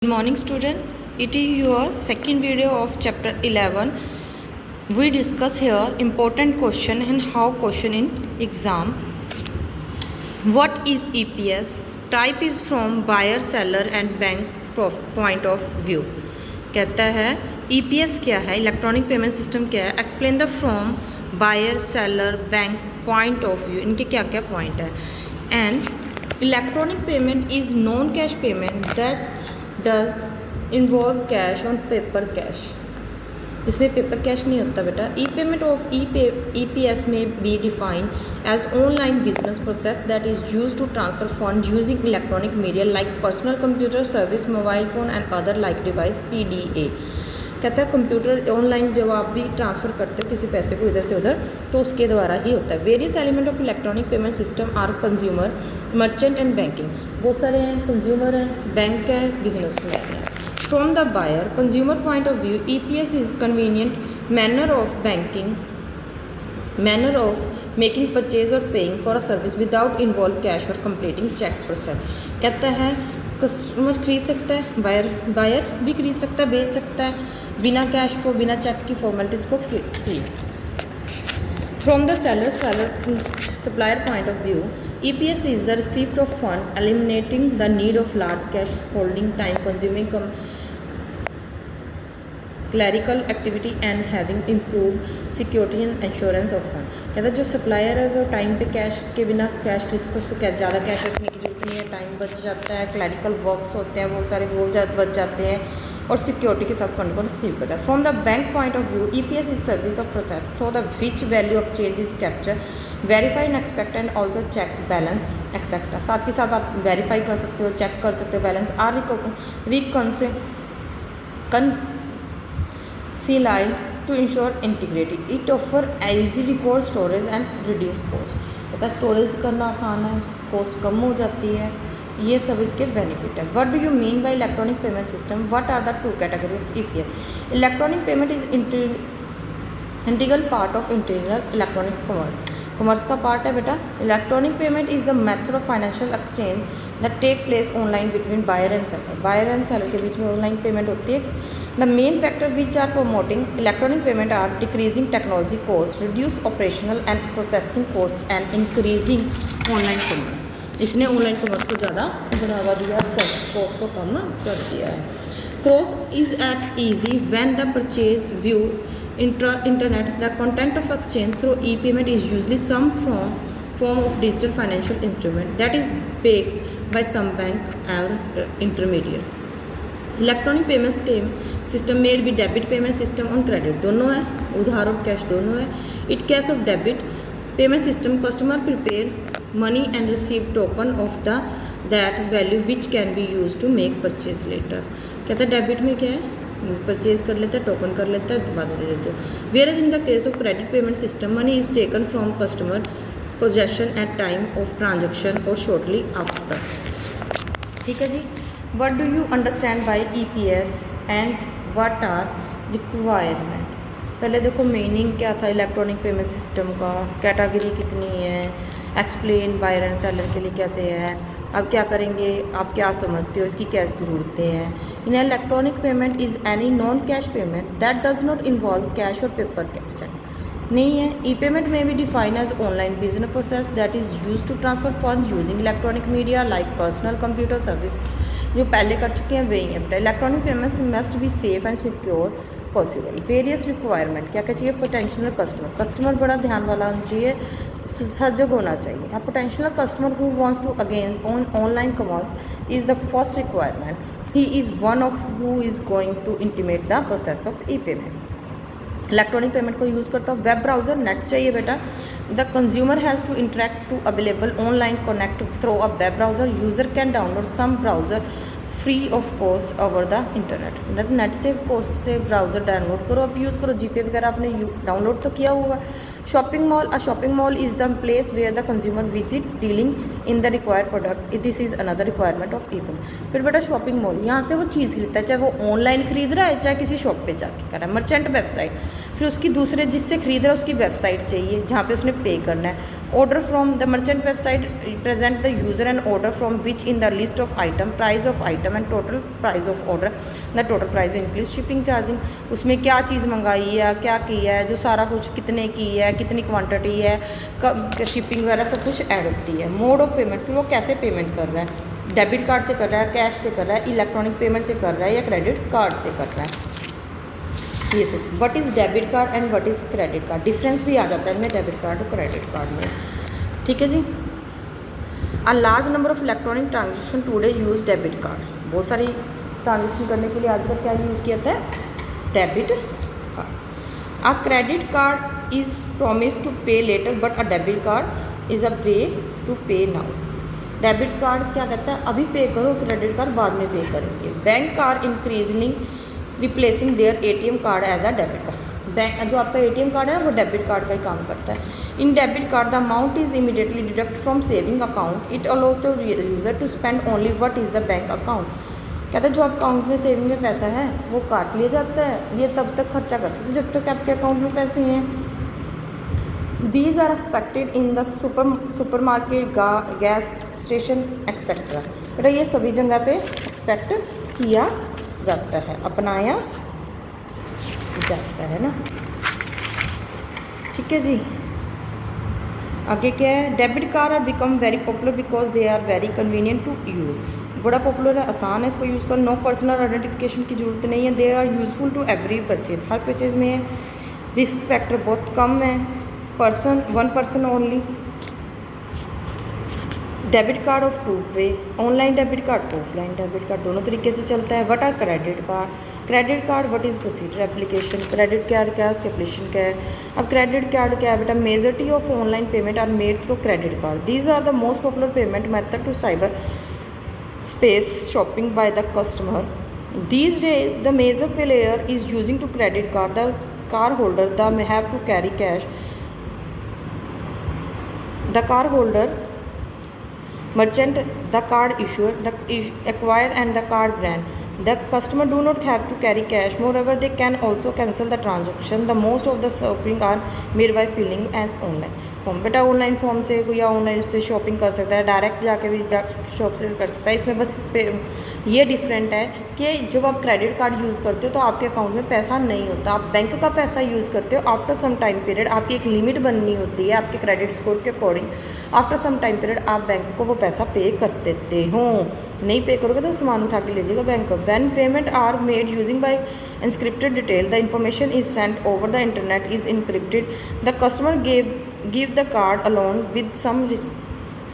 Good morning student, it is your second video of chapter 11. We discuss here important question and how question in exam. What is EPS? Type is from buyer, seller and bank point of view. कहता है EPS क्या है, electronic payment system क्या है, explain the from buyer, seller, bank point of view, इनके क्या क्या point है. And electronic payment is non cash payment that does involve cash on paper cash. इसमें पेपर कैश नहीं होता बेटा. ई पेमेंट ऑफ EPS में be define as online business process that is use to transfer fund using electronic media like personal computer service, mobile phone and other like device. PDA कहता है computer online जब आप भी transfer करते हो किसी पैसे को इधर से उधर तो उसके द्वारा ही होता है. Various element of electronic payment system are consumer, merchant and banking. बहुत सारे हैं, कंज्यूमर हैं, बैंक है, बिजनेसमैन है. From the buyer consumer point of view, EPS is convenient manner of banking, manner of making purchase और paying for a service without involve cash और completing cheque process. कहता है कस्टमर खरीद सकता है, बायर भी खरीद सकता है, बेच सकता है बिना कैश को, बिना चेक की फॉर्मेलिटीज़ को की. From the seller supplier point of view, EPS is the receipt of fund, eliminating the need of large cash holding, time consuming clerical activity and having improved security and assurance of fund. कहता है जो supplier है वो time पे cash के बिना cash खरीद सकता है, उसको क्या ज़्यादा कैश रखने की जरूरत नहीं है, टाइम बच जाता है, क्लैरिकल वर्क्स होते हैं वो सारे वो बच जाते हैं और सिक्योरिटी के साथ फंड को रिसीव करता है. From the bank point of view, EPS is service of process through the which value exchange is capture, verify and expect and also check balance etcetera. साथ के साथ आप वेरीफाई कर सकते हो, चेक कर सकते हो balance. Are reconcile to ensure integrity. It offer easy record storage and reduce cost. कहता है स्टोरेज करना आसान है, कॉस्ट कम हो जाती है, ये सब इसके बेनिफिट है. What do you mean by electronic payment system? What are the two category of EPS? Electronic payment is integral part of interior electronic commerce का पार्ट है बेटा. Electronic payment is the method of financial exchange that take place online between buyer and seller. Buyer and seller के बीच में online payment होती है. The main factor which are promoting electronic payment are decreasing technology cost, reduce operational and processing cost and increasing online commerce. इसने online commerce को ज़्यादा बढ़ावा दिया, कॉस्ट को कम कर दिया है. Cross is at easy when the purchase view internet. The content of exchange through e-payment is usually some form of digital financial instrument that is backed by some bank or intermediary. Electronic payment system में भी debit payment system और credit दोनों है, उधार और cash दोनों है. It case of debit payment system customer prepare money and receive token of the that value which can be use to make purchase later. कहता है डेबिट में क्या है, परचेज कर लेता है, टोकन कर लेता है, बाद दे देते हो. Where in the case of credit payment system money is taken from customer possession at time of transaction और शॉर्टली आफ्टर. ठीक है जी. What do you understand by EPS and what are requirement? पहले देखो मीनिंग क्या था electronic payment system का, category कितनी है, एक्सप्लेन बायर एंड सेलर के लिए कैसे है. अब क्या करेंगे, आप क्या समझते हो, इसकी क्या ज़रूरतें हैं. In electronic payment is any non cash payment that does not involve cash और पेपर कैश नहीं है. ई पेमेंट में भी define as online business process that is use to transfer fund using electronic media like personal computer service. जो पहले कर चुके हैं वही है बेटा. Electronic payments must be safe and secure possible. Various requirement क्या क्या चाहिए. पोटेंशियल कस्टमर बड़ा ध्यान वाला होना चाहिए, सजग होना चाहिए. अब potential customer who wants to against on online commerce is the first requirement. He is one of who is going to intimate the process of e payment. Electronic payment को यूज़ करता हूँ. वेब ब्राउज़र नेट चाहिए बेटा. The consumer has to interact to available online connect through a web browser. User can download some browser free of cost over the internet. Net से cost से browser download करो, अब use करो. जीपे वगैरह आपने download तो किया होगा. Shopping mall, a shopping mall is the place where the consumer visit dealing in the required product. This is another requirement of e payment. फिर बेटा शॉपिंग मॉल, यहाँ से वो चीज़ खरीदता है, चाहे वो ऑनलाइन खरीद रहा है चाहे किसी शॉप पे जाके कर रहा है. मर्चेंट वेबसाइट, फिर उसकी दूसरे जिससे खरीद रहा है उसकी वेबसाइट चाहिए जहाँ पे उसने पे करना है। Order from the merchant website represent the user and order from which in the list of item, price of item and total price of order, the total price include shipping charging. उसमें क्या चीज़ मंगाई है, क्या किया है, जो सारा कुछ कितने की है, कितनी क्वांटिटी है, कब शिपिंग वगैरह सब कुछ ऐड होती है। मोड ऑफ पेमेंट, फिर वो कैसे पेमेंट कर रहा है, डेबिट कार्ड से कर रहा है, कैश से कर रहा है, इलेक्ट्रॉनिक पेमेंट से कर रहा है या क्रेडिट कार्ड से कर रहा है। ये सब what is debit card and what is credit card, difference भी आ जाता है इनमें डेबिट कार्ड और क्रेडिट कार्ड में। ठीक है जी। A large number of electronic transaction today use debit card, बहुत सारी ट्रांजेक्शन करने के लिए आजकल क्या यूज़ किया जाता है, debit card. A credit card is promise to pay later but a debit card is a way to pay now. Debit card क्या कहता है, अभी पे करो, क्रेडिट कार्ड बाद में पे करेंगे। Bank are increasingly replacing their ATM card as a debit card. Bank जो आपका ATM कार्ड है ना वो डेबिट कार्ड का ही काम करता है। In debit card the amount is immediately deduct from saving account, it allow the user to spend only what is the bank account. कहता है जो अकाउंट में सेविंग में पैसा है वो काट लिया जाता है, ये तब तक खर्चा कर सकते जब तक आपके अकाउंट में पैसे हैं। These are expected in the supermarket, gas station etcetera. बेटा ये सभी जगह पे एक्सपेक्ट किया जाता है, अपनाया जाता है ना। ठीक है जी। आगे क्या है, debit card are become very popular because they are very convenient to use. बड़ा पॉपुलर है, आसान है इसको यूज़ करना, नो पर्सनल आइडेंटिफिकेशन की ज़रूरत नहीं है। They are useful to every purchase, हर परचेज में है। रिस्क फैक्टर बहुत कम है, one person only. Debit card of two way, online debit card, offline debit card, दोनों तरीके से चलता है। What are credit card, credit card what is procedure application, credit card क्या है, उसका एप्लीकेशन क्या है। अब क्रेडिट कार्ड क्या है बेटा, majority of online payment are made through credit card, these are the most popular payment method to cyber space shopping by the customer. These days, the major player is using to credit card. The car holder may have to carry cash. The car holder, merchant, the card issuer, the acquirer and the card brand. The customer do not have to carry cash. Moreover, they can also cancel the transaction. The most of the shopping are made by filling an online form. बेटा online form से या online से shopping कर सकता है, direct जाके भी shop से कर सकता है। इसमें बस ये डिफरेंट है कि जब आप क्रेडिट कार्ड यूज़ करते हो तो आपके अकाउंट में पैसा नहीं होता, आप बैंक का पैसा यूज़ करते हो। आफ्टर सम टाइम पीरियड आपकी एक लिमिट बननी होती है आपके क्रेडिट स्कोर के according. After some time period आप बैंक को वो पैसा पे कर देते हो, नहीं पे करोगे तो सामान उठा के लीजिएगा बैंक को। When payment are made using by encrypted detail, the information is sent over the internet is encrypted. The customer give the card along with some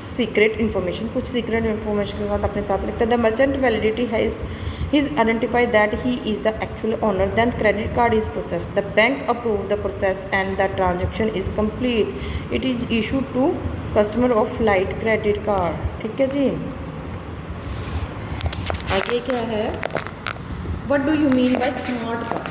secret information, कुछ secret information के साथ अपने साथ रखता है। The merchant validity is identified that he is the actual owner, then credit card is processed. The bank approve the process and the transaction is complete. It is issued to customer of light credit card। ठीक है जी। आगे क्या है, What do you mean by smart card?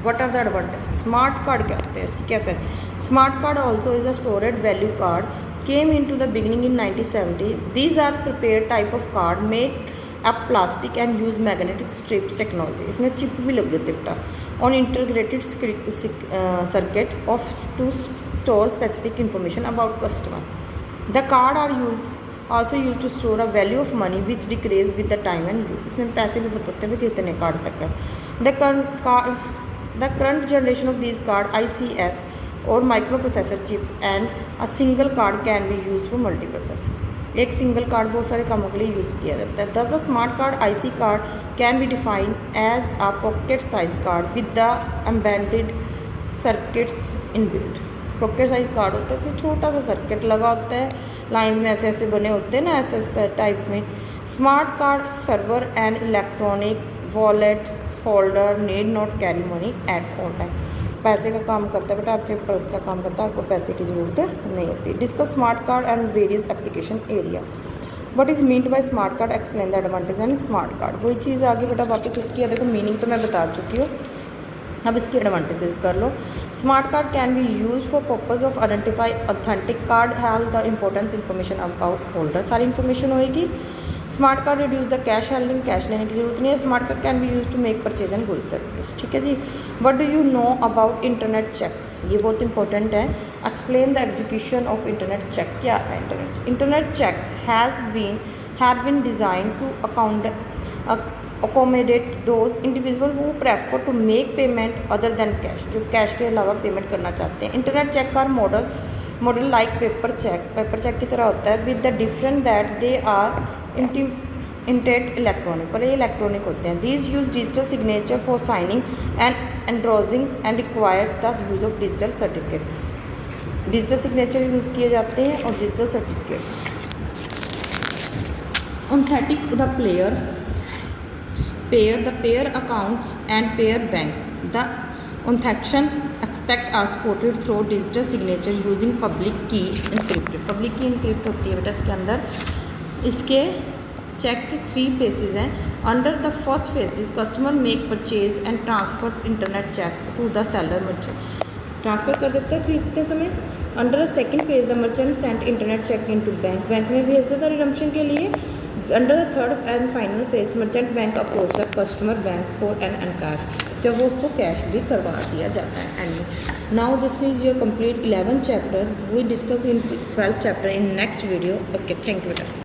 What are the advantages? Smart card क्या होते हैं, इसकी क्या फ़ायदा। Smart card also is a stored value card, came into the beginning in 1970. These are prepared type of card made of plastic and use magnetic strips technology. इसमें chip भी लगी होती है बेटा, on integrated circuit of to store specific information about customer. The card are also used to store a value of money which decrease with the time and use. इसमें पैसे भी बताते हैं कितने कार्ड तक है। The current generation of these card ICS और microprocessor chip and a single card can be used for multiprocess. एक सिंगल कार्ड बहुत सारे कामों के लिए यूज़ किया जाता है। Thus the smart card IC card can be defined as a pocket size card with the embedded circuits inbuilt. Pocket size card होता है, इसमें छोटा सा सर्किट लगा होता है, लाइंस में ऐसे ऐसे बने होते हैं ना, ऐसे टाइप में। Smart card server and electronic wallets holder need not carry money at all time. पैसे का काम करता है बेटा, आपके पर्स का काम करता है, आपको पैसे की ज़रूरत नहीं होती। Discuss smart card and various application area. What is meant by smart card, explain the advantage and smart card. वही चीज़ आगे बेटा वापस इसकी देखो, मीनिंग तो मैं बता चुकी हूँ, अब इसके एडवांटेजेस कर लो। Smart card can be use for purpose of identify authentic card have the importance information about holder, सारी इन्फॉर्मेशन होएगी। Smart card reduce the cash handling, cash लेने की जरूरत नहीं है। Smart card can be use to make purchase and good service. ठीक है जी। What do you know about internet check, ये बहुत इंपॉर्टेंट है। Explain the execution of internet check, क्या है internet check have been design to accommodate those individual who prefer to make payment other than cash, जो cash के अलावा payment करना चाहते हैं। इंटरनेट चेक का मॉडल लाइक पेपर चेक की तरह होता है, with the different that they are intend electronic, पर ये इलेक्ट्रॉनिक होते हैं। These use digital signature for signing and endorsing and required the use of digital certificate, digital signature use किए जाते हैं और digital certificate. Authentic the payer account and payer bank. The authentication aspect are supported through digital signature using public key encrypted. Public key encrypt होती है बेटा इसके अंदर। इसके चेक के 3 phases हैं। Under the first phases customer make purchase and transfer internet check to the seller merchant, transfer कर देता है खरीदते समय। Under the second phase the merchant send internet check into bank, bank में भेज देता है रिडम्पशन के लिए। Under the third and final phase merchant bank approach the customer bank for an cash, जब वो उसको कैश भी करवा दिया जाता है एंड में। Now this is your complete 11th chapter, we discuss in 12th chapter in next video. Okay, thank you बेटा।